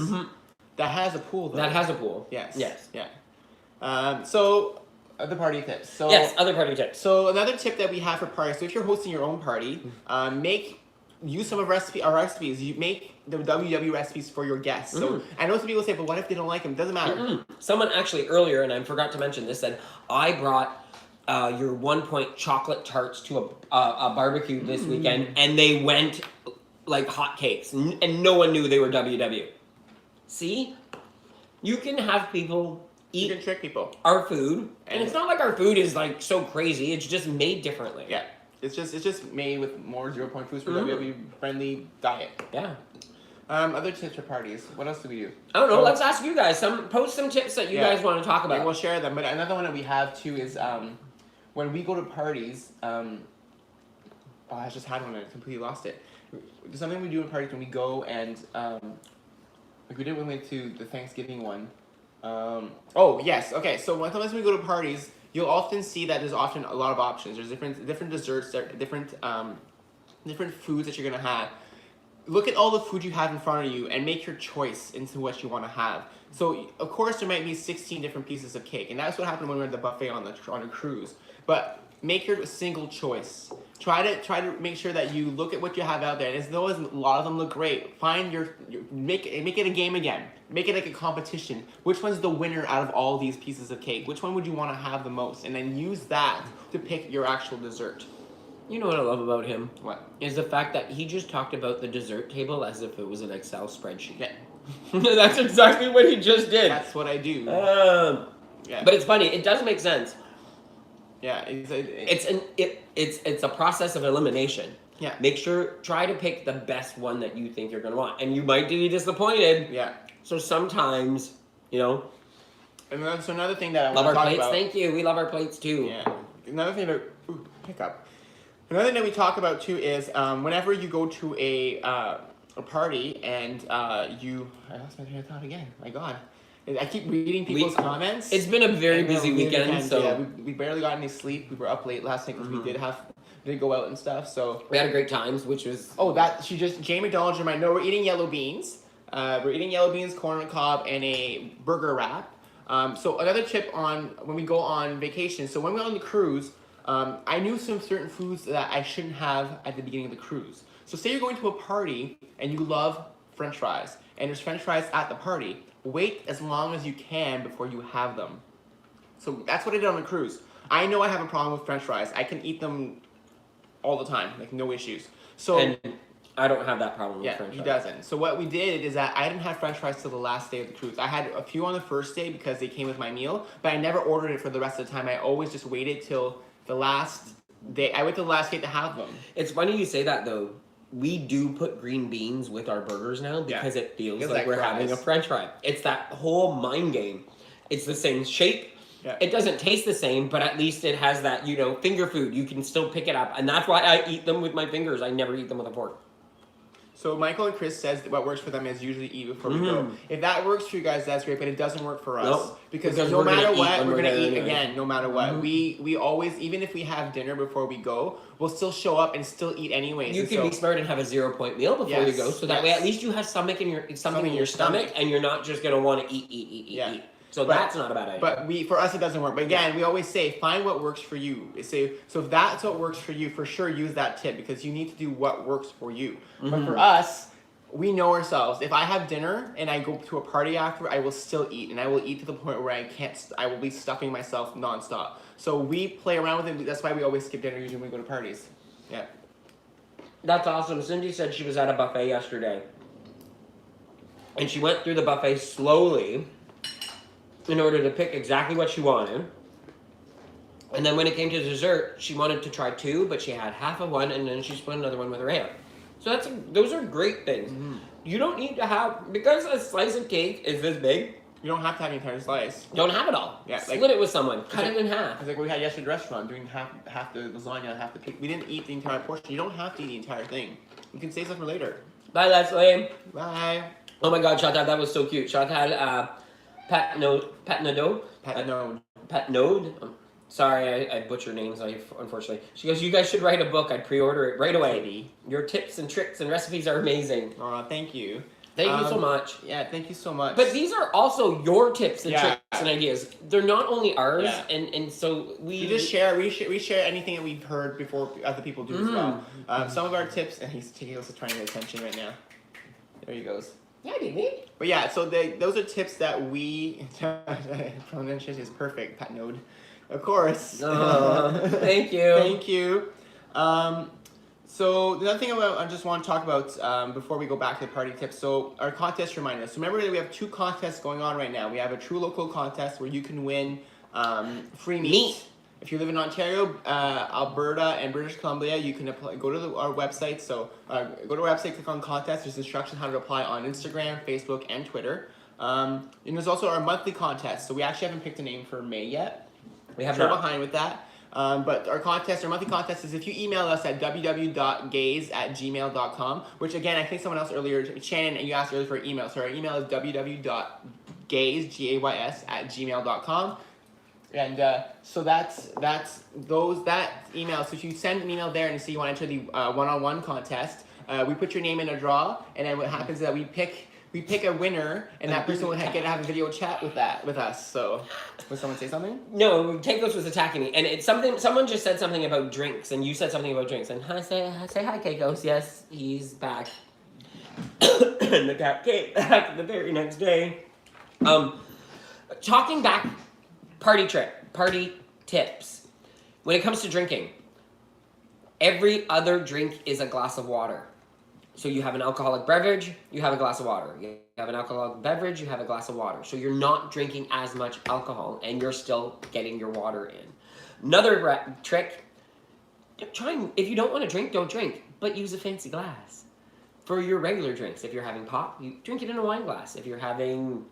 That has a pool though. That has a pool. Yes. Yes. Yeah. So other party tips. So yes, other party tips. So another tip that we have for parties. So if you're hosting your own party, use some of our recipes. You make the WW recipes for your guests. So I know some people say, but what if they don't like them? It doesn't matter. Someone actually earlier, and I forgot to mention this, said I brought your 1 point chocolate tarts to a barbecue this weekend, and they went like hotcakes, and no one knew they were WW. See, you can have people eat. You can trick people. Our food, and it's not like our food is like so crazy. It's just made differently. Yeah, it's just made with more 0 point foods for WW friendly diet. Yeah. Other tips for parties. What else do we do? I don't know. Let's ask you guys. Post some tips that you guys want to talk about. Yeah, we'll share them. But another one that we have too is when we go to parties. I just had one and I completely lost it. Something we do in parties when we go and like we did when we went to the Thanksgiving one. Oh yes, okay. So sometimes when we go to parties, you'll often see that there's often a lot of options. There's different desserts, different foods that you're gonna have. Look at all the food you have in front of you and make your choice into what you want to have. So of course there might be 16 different pieces of cake, and that's what happened when we were at the buffet on a cruise. But make your single choice. Try to make sure that you look at what you have out there, and as though a lot of them look great, find make it a game again. Make it like a competition. Which one's the winner out of all these pieces of cake? Which one would you want to have the most? And then use that to pick your actual dessert. You know what I love about him? What? Is the fact that he just talked about the dessert table as if it was an Excel spreadsheet. Yeah. That's exactly what he just did. That's what I do. Yeah. But it's funny. It does make sense. Yeah. It's a process of elimination. Yeah. Try to pick the best one that you think you're gonna want, and you might be disappointed. Yeah. So sometimes, And so another thing that I love want to our talk plates. about. Thank you. We love our plates too. Yeah. Another thing Another thing that we talk about too is whenever you go to a party and I lost my train of thought again. My God. I keep reading people's comments. It's been a very busy weekend, so yeah, we barely got any sleep. We were up late last night because we did go out and stuff. So we had a great time, which was Jane McDonald's reminded. No, we're eating yellow beans. We're eating yellow beans, corn on the cob, and a burger wrap. So another tip on when we go on vacation. So when we're on the cruise, I knew some certain foods that I shouldn't have at the beginning of the cruise. So say you're going to a party and you love French fries, and there's French fries at the party. Wait as long as you can before you have them. So that's what I did on the cruise. I know I have a problem with French fries. I can eat them all the time, like no issues. So and I don't have that problem with French fries. He doesn't. So what we did is that I didn't have French fries till the last day of the cruise. I had a few on the first day because they came with my meal, but I never ordered it for the rest of the time. I always just waited till the last day. I wait till the last day to have them. It's funny you say that though. We do put green beans with our burgers now because it feels like we're having a French fry. It's that whole mind game. It's the same shape. Yeah. It doesn't taste the same, but at least it has that, finger food. You can still pick it up. And that's why I eat them with my fingers. I never eat them with a fork. So Michael and Chris says that what works for them is usually eat before we go. If that works for you guys, that's great, but it doesn't work for us. Nope. Because no matter what, we're going to eat anyway. again, no matter what. We always, even if we have dinner before we go, we'll still show up and still eat anyways. You can be smart and have a 0 point meal before you go, so that way at least you have something in your stomach, and you're not just going to want to eat. So that's not a bad idea. But for us, it doesn't work. But again, we always say, find what works for you. So if that's what works for you, for sure use that tip because you need to do what works for you. But for us, we know ourselves. If I have dinner and I go to a party after, I will still eat. And I will eat to the point where I will be stuffing myself nonstop. So we play around with it. That's why we always skip dinner usually when we go to parties. Yeah. That's awesome. Cindy said she was at a buffet yesterday. And she went through the buffet slowly in order to pick exactly what she wanted. And then when it came to dessert, she wanted to try 2, but she had half of one, and then she split another one with her aunt. So those are great things. You don't need to have, because a slice of cake is this big, You don't have to have the entire slice. Don't have it all. Yeah, Split it with someone. Cut it in half. It's like what we had yesterday at the restaurant, doing half the lasagna, half the pig. We didn't eat the entire portion. You don't have to eat the entire thing. You can save stuff for later. Bye, Leslie. Bye. Oh my God, Chantal, that was so cute. Chantal, Pat Node. Sorry, I butcher names, unfortunately. She goes, you guys should write a book. I'd pre-order it right away. Kitty. Your tips and tricks and recipes are amazing. Oh, thank you. Thank you so much. Yeah, thank you so much. But these are also your tips and tricks and ideas. They're not only ours, and so we just share. We share anything that we've heard before other people do as well. Some of our tips, and he's taking us to trying to get attention right now. There he goes. Yeah, baby. But yeah, so those are tips that we. Pronunciation is perfect, Pat Node. Of course. Thank you. Thank you. So the other thing I just want to talk about before we go back to the party tips. So our contest reminder. So remember that we have 2 contests going on right now. We have a True Local contest where you can win free meat. If you live in Ontario, Alberta, and British Columbia, you can apply. Go to our website. So go to our website, click on contest. There's instructions how to apply on Instagram, Facebook, and Twitter. And there's also our monthly contest. So we actually haven't picked a name for May yet. We have not. not. Behind with that. But our monthly contest is if you email us at www.gaze@gmail.com, which again, I think someone else earlier, Shannon, and you asked earlier for an email. So our email is www.gaze@gmail.com. And so that's that email. So if you send an email there and say you want to enter the one-on-one contest, we put your name in a draw, and then what happens is that we pick a winner, and that person will get to have a video chat with us. So, would someone say something? No, Keikos was attacking me, and it's something. Someone just said something about drinks, and you said something about drinks, and I say hi, Keikos. Yes, he's back. And the cat came back the very next day. Talking back, party tips. When it comes to drinking, every other drink is a glass of water. So you have an alcoholic beverage, you have a glass of water. You have an alcoholic beverage, you have a glass of water. So you're not drinking as much alcohol, and you're still getting your water in. Another trick, if you don't want to drink, don't drink, but use a fancy glass. For your regular drinks, if you're having pop, you drink it in a wine glass. If you're having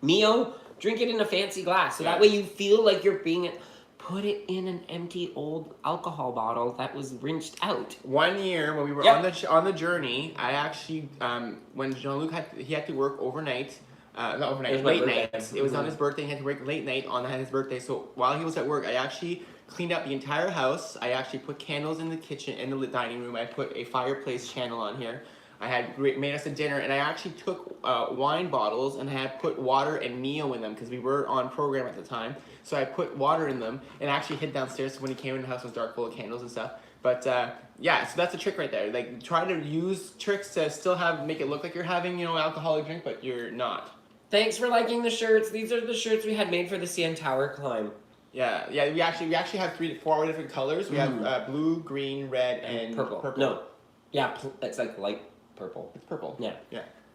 Mio, drink it in a fancy glass. So that way you feel like you're being... Put it in an empty old alcohol bottle that was rinsed out. 1 year when we were on the journey, I actually when Jean-Luc had to work overnight, not overnight, late night. It was on his birthday. He had to work late night on his birthday. So while he was at work, I actually cleaned up the entire house. I actually put candles in the kitchen, in the dining room. I put a fireplace channel on here. I had made us a dinner, and I actually took wine bottles and I had put water and Mio in them because we were on program at the time. So I put water in them and actually hid downstairs. So when he came in, the house was dark, full of candles and stuff. But so that's a trick right there. Like, try to use tricks to still make it look like you're having, alcoholic drink, but you're not. Thanks for liking the shirts. These are the shirts we had made for the CN Tower climb. Yeah. We actually have 4 different colors. We have blue, green, red, and purple. No. Yeah, it's like light purple. It's purple. Yeah.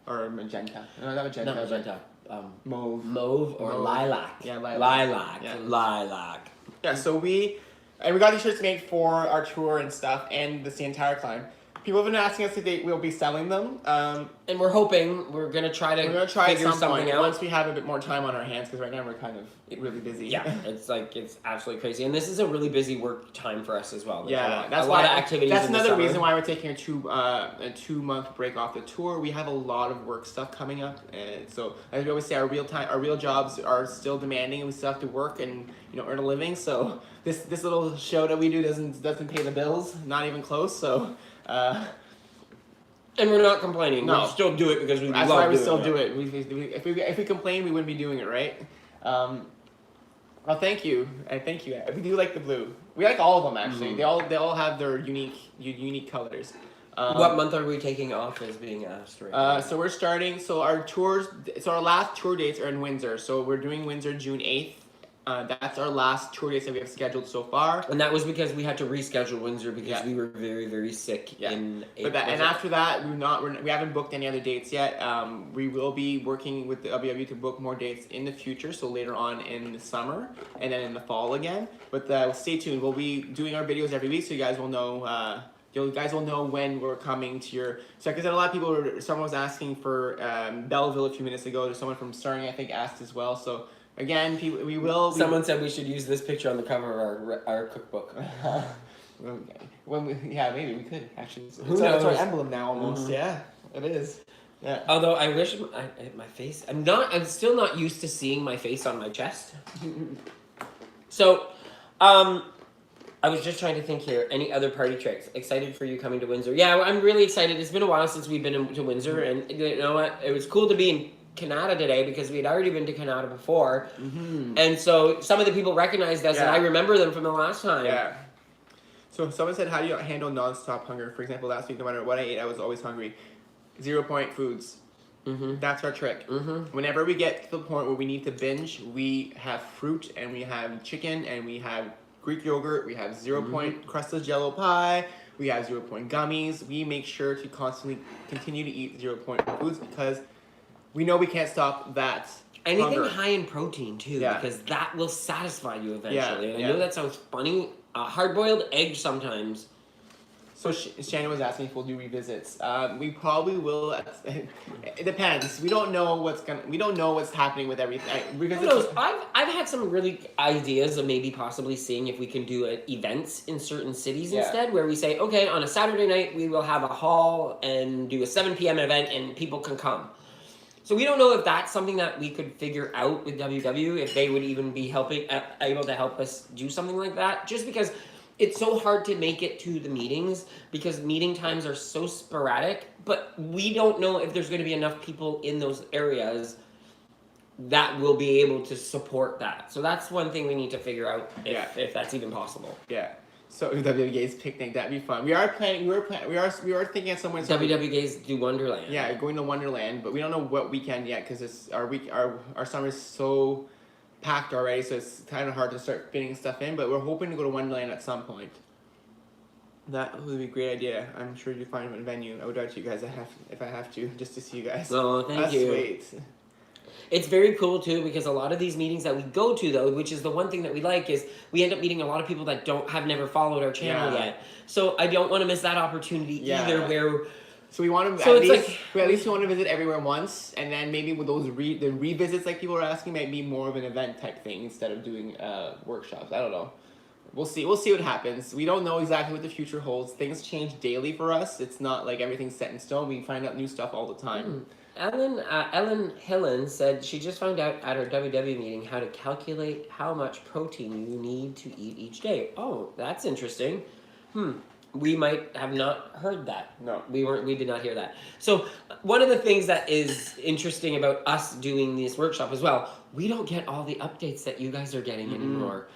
Or magenta. No, not magenta. Not magenta. Mauve or lilac. Yeah, lilac. Lilac. Yeah, so we got these shirts made for our tour and stuff, and the entire climb. People have been asking us if we'll be selling them. And we're hoping we're gonna try figure something out once we have a bit more time on our hands, because right now we're kind of really busy. Yeah, it's absolutely crazy, and this is a really busy work time for us as well. There's a lot of activities. That's in the another summer. reason why we're taking a 2-month break off the tour. We have a lot of work stuff coming up, and so as we always say, our real jobs are still demanding, and we still have to work and earn a living. So this little show that we do doesn't pay the bills, not even close. So. And we're not complaining. No. We still do it because we That's love why we doing still it. do it. If we complained, we wouldn't be doing it, right? Well, thank you. Thank you. We do like the blue. We like all of them actually. Mm-hmm. They all have their unique colors. What month are we taking off is being asked right now. So we're starting. So our last tour dates are in Windsor. So we're doing Windsor June 8th. That's our last tour dates that we have scheduled so far. And that was because we had to reschedule Windsor because we were very, very sick in April. And after that, we haven't booked any other dates yet. We will be working with the LBW to book more dates in the future, so later on in the summer and then in the fall again. But stay tuned. We'll be doing our videos every week, so you guys will know you guys will know when we're coming to your. So, because a lot of people, someone was asking for Belleville a few minutes ago. There's someone from Starring, I think, asked as well. So, again, people, we will. Someone said we should use this picture on the cover of our cookbook. Yeah, maybe we could actually. Who knows? It's our emblem now, almost. Mm-hmm. Yeah, it is. Yeah. Although I wish my face. I'm still not used to seeing my face on my chest. So, I was just trying to think here. Any other party tricks? Excited for you coming to Windsor? Yeah, I'm really excited. It's been a while since we've been to Windsor, and you know what? It was cool to be in Canada today because we had already been to Canada before, and so some of the people recognized us, and I remember them from the last time. Yeah. So someone said, how do you handle non-stop hunger? For example, last week, no matter what I ate, I was always hungry. 0 point foods. That's our trick. Whenever we get to the point where we need to binge, we have fruit and we have chicken and we have Greek yogurt. We have 0 point crustless Jello pie. We have 0 point gummies. We make sure to constantly continue to eat 0 point foods because we know we can't stop that. Anything hunger. High in protein too, because that will satisfy you eventually. Yeah, I know that sounds funny. Hard-boiled egg sometimes. So Shannon was asking if we'll do revisits. We probably will. It depends. We don't know what's happening with everything. Who knows? I've had some really ideas of maybe possibly seeing if we can do events in certain cities instead, where we say, okay, on a Saturday night we will have a hall and do a 7 p.m. event and people can come. So we don't know if that's something that we could figure out with WW, if they would even be able to help us do something like that, just because it's so hard to make it to the meetings because meeting times are so sporadic, but we don't know if there's going to be enough people in those areas that will be able to support that. So that's one thing we need to figure out if that's even possible. Yeah. So WW Gays picnic, that'd be fun. We are thinking of somewhere. WW Gays do Wonderland. Yeah, going to Wonderland, but we don't know what weekend yet because it's our summer is so packed already, so it's kind of hard to start fitting stuff in. But we're hoping to go to Wonderland at some point. That would be a great idea. I'm sure you'll find a venue. I would out to you guys if I have to, just to see you guys. Oh, thank you. Sweet. It's very cool, too, because a lot of these meetings that we go to, though, which is the one thing that we like, is we end up meeting a lot of people that have never followed our channel yet. So I don't want to miss that opportunity either, where... So we want to at least want to visit everywhere once, and then maybe with those the revisits like people are asking might be more of an event type thing instead of doing workshops. I don't know. We'll see what happens. We don't know exactly what the future holds. Things change daily for us. It's not like everything's set in stone. We find out new stuff all the time. Ellen Hillen said she just found out at her WW meeting how to calculate how much protein you need to eat each day. Oh, that's interesting. We might have not heard that. No. We did not hear that. So one of the things that is interesting about us doing this workshop as well, we don't get all the updates that you guys are getting anymore.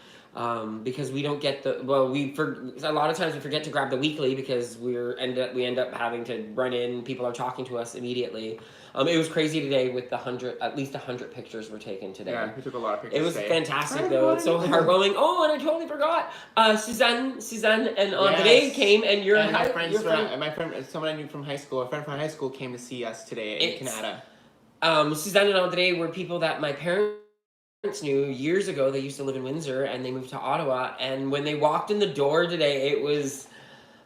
Because we don't get a lot of times we forget to grab the weekly because we end up having to run in. People are talking to us immediately. It was crazy today with at least 100 pictures were taken today. Yeah, we took a lot of pictures. It was fantastic though. It's so heartwarming. Oh, and I totally forgot. Suzanne and Andre came, and my friend, someone I knew from high school, a friend from high school came to see us today in Canada. Suzanne and Andre were people that my parents knew years ago. They used to live in Windsor and they moved to Ottawa, and when they walked in the door today, it was,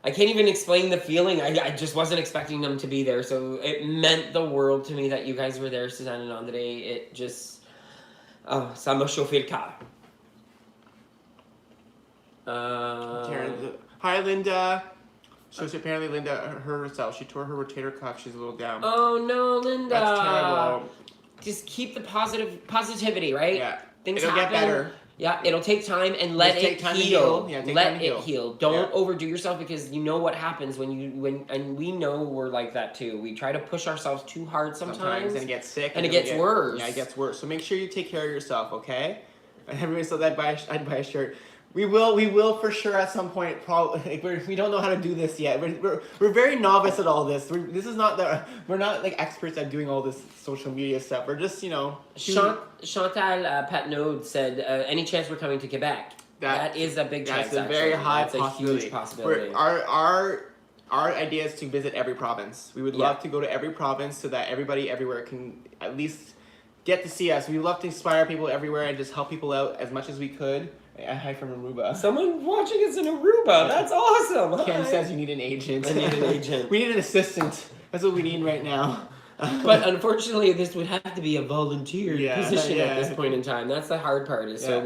I can't even explain the feeling. I just wasn't expecting them to be there, so it meant the world to me that you guys were there, Suzanne and Andre. It just, ça m'a chauffé le cœur. Hi, Linda. So apparently Linda hurt herself. She tore her rotator cuff. She's a little down. Oh no, Linda. That's terrible. Just keep the positivity, right? Yeah. Things It'll happen. get better. Yeah, it'll take time and let it heal. Yeah, let it heal. Don't overdo yourself because you know what happens and we know we're like that too. We try to push ourselves too hard sometimes and get sick. And it gets worse. Yeah, it gets worse. So make sure you take care of yourself, okay? And everybody said I'd buy a shirt. We will for sure at some point. Probably we don't know how to do this yet. We're very novice at all this. We're not like experts at doing all this social media stuff. We're just Chantal Patnaud said, "Any chance we're coming to Quebec?" That is a big chance. That's a very high possibility. A huge possibility. Our idea is to visit every province. We would love to go to every province so that everybody everywhere can at least get to see us. We love to inspire people everywhere and just help people out as much as we could. Hi from Aruba. Someone watching us in Aruba. about. That's awesome. Kim Hi. says you need an agent. I need an agent. We need an assistant. That's what we need right now. But unfortunately, this would have to be a volunteer position at this yeah. point in time. That's the hard part. Is so Yeah.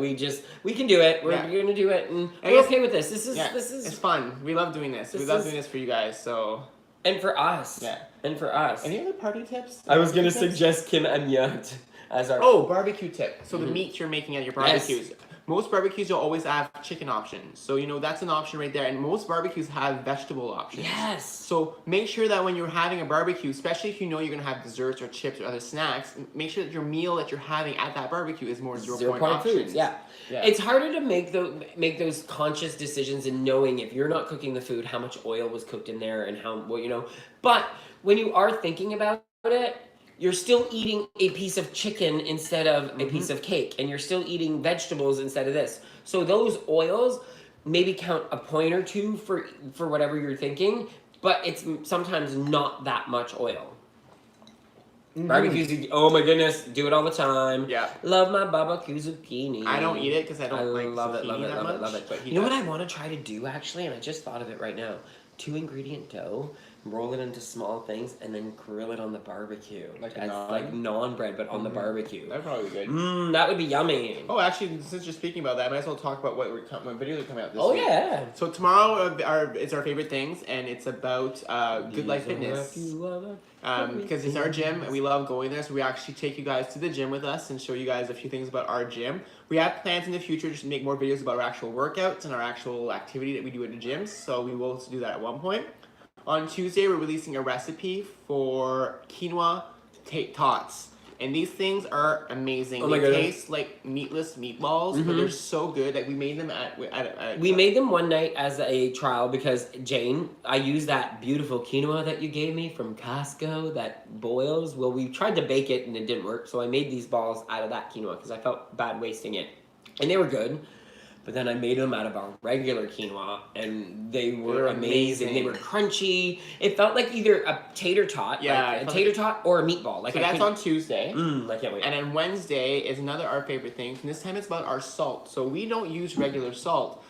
we can do it. We're Yeah. going to do it, and I we're guess- okay with this. This It's is fun. We love doing this. We This love is- doing this for you guys. So and for us. Yeah. And for us. any other party tips? I was gonna Tips? suggest Kim and Yut as our. Oh, barbecue tip. So the Mhm. meat you're making at your Yes. barbecues. Most barbecues you'll always have chicken options. So that's an option right there. And most barbecues have vegetable options. Yes. So make sure that when you're having a barbecue, especially if you know you're gonna have desserts or chips or other snacks, make sure that your meal that you're having at that barbecue is more 0 point options. foods. Yeah. Yeah. It's harder to make those conscious decisions in knowing if you're not cooking the food, how much oil was cooked in there, and But when you are thinking about it, you're still eating a piece of chicken instead of a piece of cake, and you're still eating vegetables instead of this. So those oils maybe count a point or two for whatever you're thinking, but it's sometimes not that much oil. Barbecues, oh my goodness, do it all the time. Yeah. Love my barbecue zucchini. I don't eat it because I don't like love it, zucchini love it, that love much, it, love it. but he You know what does. I want to try to do actually, and I just thought of it right now. 2-ingredient dough, roll it into small things, and then grill it on the barbecue. Like a as naan? like naan bread, but on the barbecue. That'd probably be good. That would be yummy. Oh, actually, since you're speaking about that, I might as well talk about what videos are coming out this Oh week. yeah. So tomorrow it's our favorite things, and it's about Good Life Fitness. Because it's our gym, and we love going there. So we actually take you guys to the gym with us and show you guys a few things about our gym. We have plans in the future to make more videos about our actual workouts and our actual activity that we do at the gyms. So we will do that at one point. On Tuesday, we're releasing a recipe for quinoa tots. And these things are amazing. Oh my they goodness. taste like meatless meatballs, but they're so good. Like we made them We made them one night as a trial because Jane, I used that beautiful quinoa that you gave me from Costco that boils. Well, we tried to bake it and it didn't work, so I made these balls out of that quinoa because I felt bad wasting it, and they were good. But then I made them out of our regular quinoa, and they were amazing. They were crunchy. It felt like either a tater tot, tot, or a meatball. Like so that's on Tuesday. I can't wait. And then Wednesday is another our favorite thing. And this time it's about our salt. So we don't use regular salt.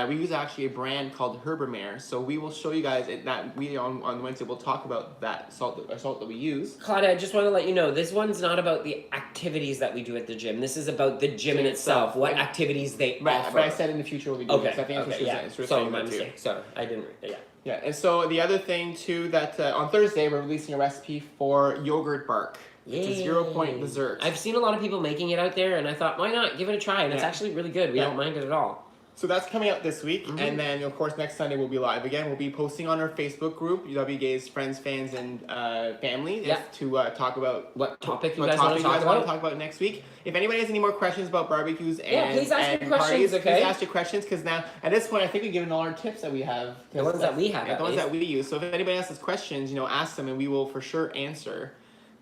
We use actually a brand called Herbermere. So we will show you guys that we on Wednesday we'll talk about that salt that we use. Claudia, I just want to let you know, this one's not about the activities that we do at the gym. This is about the gym in itself, what activities they offer. But I said in the future we'll be doing Okay, this. I think that's what she was saying. She was so saying my that too. mistake. So I didn't. Yeah. Yeah, and so the other thing too that on Thursday we're releasing a recipe for yogurt bark. It's a 0 point dessert. I've seen a lot of people making it out there, and I thought, why not give it a try? And it's actually really good. We don't mind it at all. So that's coming out this week, and then of course next Sunday we'll be live again. We'll be posting on our Facebook group, UW Gays Friends, Fans, and Family, to talk about what topic you what guys topic want to talk about next week. If anybody has any more questions about barbecues and please ask your questions. parties, Okay, please ask your questions because now at this point I think we've given all our tips that we have. The ones that we have, the ones that we use. So if anybody else has questions, ask them, and we will for sure answer.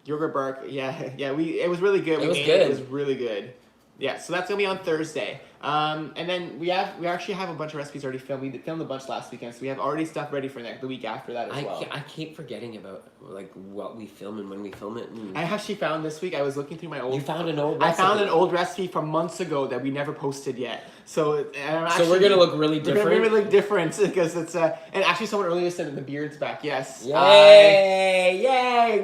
Yogurt bark, it was really good. It was really good. Yeah, so that's gonna be on Thursday. And then we actually have a bunch of recipes already filmed. We filmed a bunch last weekend, so we have already stuff ready for the week after that as well. I keep forgetting about like what we film and when we film it. I actually found this week. I was looking through my old. You found an old. I found an old recipe from months ago that we never posted yet. So we're gonna look really different. We're gonna look different because it's and actually someone earlier said that the beard's back. Yes. Yay! Yay!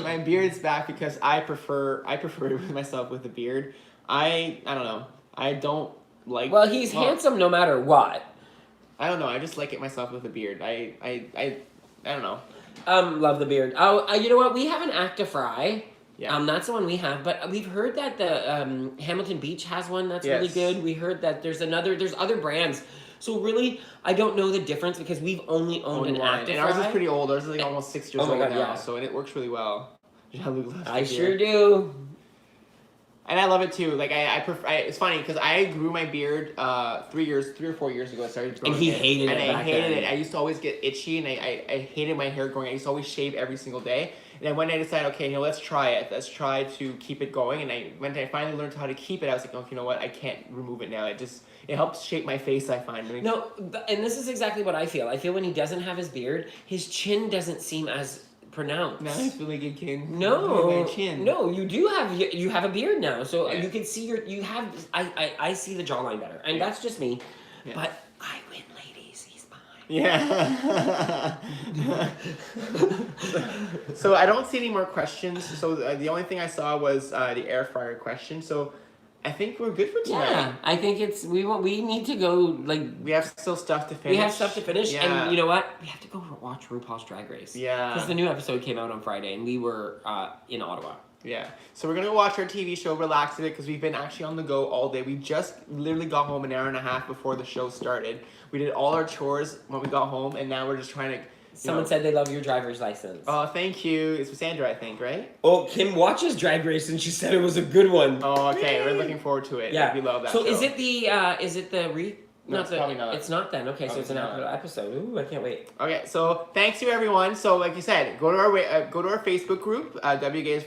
My beard's back because I prefer myself with a beard. I don't know. I don't like. Well, he's handsome no matter what. I don't know. I just like it myself with a beard. I don't know. Love the beard. Oh, you know what? We have an Actifry. Yeah. That's the one we have. But we've heard that the Hamilton Beach has one that's really good. We heard that there's other brands. So really, I don't know the difference because we've only owned an Actifry. And ours is pretty old. Ours is like almost 6 years old now. Yeah. So and it works really well. Jean-Luc loves I the sure beard. do. And I love it too. Like I prefer. It's funny because I grew my beard 3 or 4 years ago. I started growing And he it, hated it. And I hated then. it. I used to always get itchy, and I hated my hair growing. I used to always shave every single day. And then one day I decided, okay, let's try it. Let's try to keep it going. And when I finally learned how to keep it, I was like, okay, you know what? I can't remove it now. It helps shape my face. I find. No, and this is exactly what I feel. I feel when he doesn't have his beard, his chin doesn't seem as pronounce. Nice, really good kin. No, My chin. no, you have a beard now, so Yeah. you can see I see the jawline better, and that's just me. Yeah. But I win, ladies. He's behind. Yeah. So I don't see any more questions. So the only thing I saw was the air fryer question. So I think we're good for tonight. Yeah, I think we need to go, like, We have still stuff to finish. we have stuff to finish, Yeah. and you know what? We have to go watch RuPaul's Drag Race. Yeah. Because the new episode came out on Friday, and we were in Ottawa. Yeah. So we're gonna go watch our TV show, relax a bit, because we've been actually on the go all day. We just literally got home an hour and a half before the show started. We did all our chores when we got home, and now we're just trying to. Someone said they love your driver's license. Oh, thank you. It's Sandra, I think, right? Oh, Kim watches Drag Race, and she said it was a good one. Oh, okay. We're looking forward to it. Yeah. We love that. So show. is it the No, it's probably not. It's not then. Okay, so Probably it's an not. actual episode. Ooh, I can't wait. Okay, so thanks to everyone. So like you said, go to our Facebook group, WGA's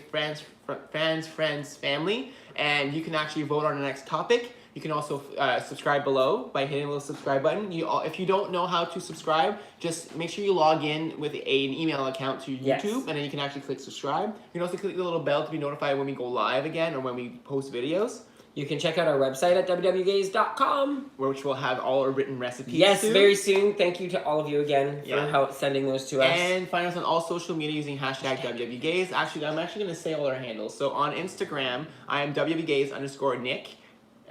Friends Family, and you can actually vote on the next topic. You can also subscribe below by hitting the little subscribe button. If you don't know how to subscribe, just make sure you log in with an email account to YouTube, Yes. and then you can actually click subscribe. You can also click the little bell to be notified when we go live again or when we post videos, You can check out our website at wwgays.com. which will have all our written recipes. Yes, soon. very soon. Thank you to all of you again for Yeah. sending those to us. And find us on all social media using hashtag WWGays. Actually, I'm actually going to say all our handles. So on Instagram, I am WWGays_Nick.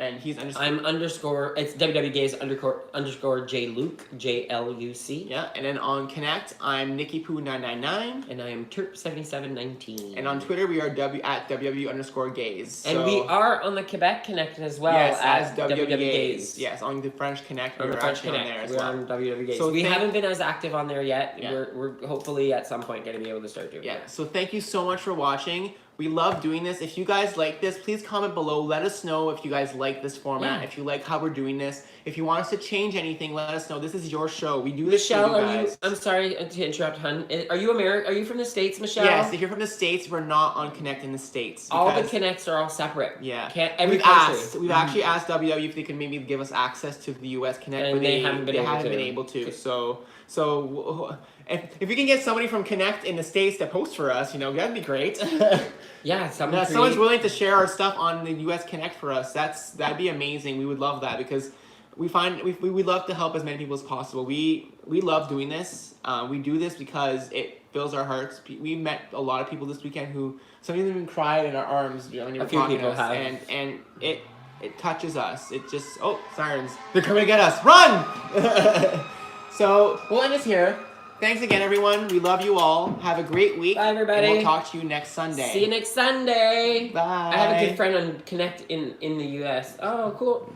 And he's underscore. It's wwgays__ Jean-Luc, JLUC. Yeah, and then on Connect, I'm NikkiPoo999. And I am Terp7719. And on Twitter, we are at WW_Gays. And we are on the Quebec Connect as well. Yes, as as WWGays. Yes, on the French Connect, On we're the French actually on Connect. there as We're well. on WWGays. So we haven't been as active on there yet. Yeah. We're hopefully at some point going to be able to start doing Yeah, that. so thank you so much for watching. We love doing this. If you guys like this, please comment below. Let us know if you guys like this format, Yeah. if you like how we're doing this. If you want us to change anything, let us know. This is your show. We do this Michelle, for you are you? guys. I'm sorry to interrupt, hun. Are you Are you from the States, Michelle? Yes, if you're from the States, we're not on Connect in the States. All the because- connects are all separate. Yeah. Every we've country. asked. We've actually asked WW if they can maybe give us access to the US Connect, And but they haven't been able to. to. So if we can get somebody from Connect in the States to post for us, that'd be great. Yeah, Someone's willing to share our stuff on the US Connect for us. That'd be amazing. We would love that because we love to help as many people as possible. We love doing this. We do this because it fills our hearts. We met a lot of people this weekend who some of them even cried in our arms when you were few talking people to us, have. and it touches us. It just sirens! They're coming to get us! Run! So we'll end this here. Thanks again, everyone. We love you all. Have a great week. Bye, everybody. And we'll talk to you next Sunday. See you next Sunday. Bye. I have a good friend on Connect in the US. Oh, cool.